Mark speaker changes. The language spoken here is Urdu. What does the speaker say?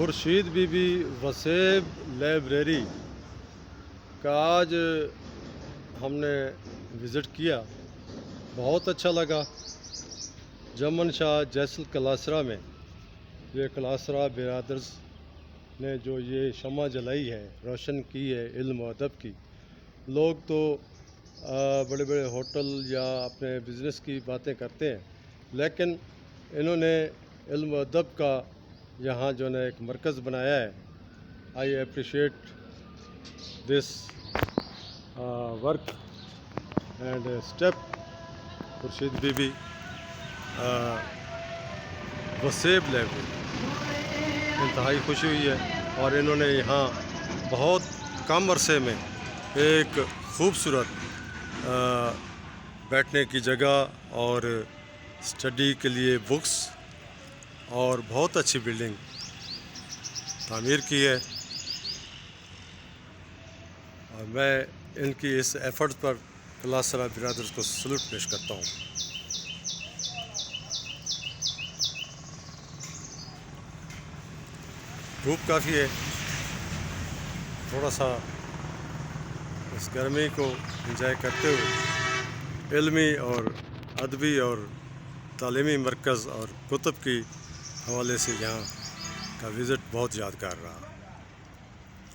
Speaker 1: خورشید بی بی وسیب لائبریری کا آج ہم نے وزٹ کیا، بہت اچھا لگا۔ جمن شاہ جیسل کلاسرا میں یہ کلاسرا برادرز نے جو یہ شمع جلائی ہے، روشن کی ہے علم و ادب کی، لوگ تو بڑے بڑے ہوٹل یا اپنے بزنس کی باتیں کرتے ہیں، لیکن انہوں نے علم و ادب کا یہاں جو ہے ایک مرکز بنایا ہے۔ I appreciate this work and step Khurshid Bibi Wasaib library, انتہائی خوشی ہوئی ہے، اور انہوں نے یہاں بہت کم عرصے میں ایک خوبصورت بیٹھنے کی جگہ اور اسٹڈی کے لیے بکس اور بہت اچھی بلڈنگ تعمیر کی ہے، اور میں ان کی اس ایفرٹ پر کلاسرا برادرز کو سلوٹ پیش کرتا ہوں۔ دھوپ کافی ہے، تھوڑا سا اس گرمی کو انجوائے کرتے ہوئے علمی اور ادبی اور تعلیمی مرکز اور کتب کی حوالے سے یہاں کا وزٹ بہت یادگار رہا۔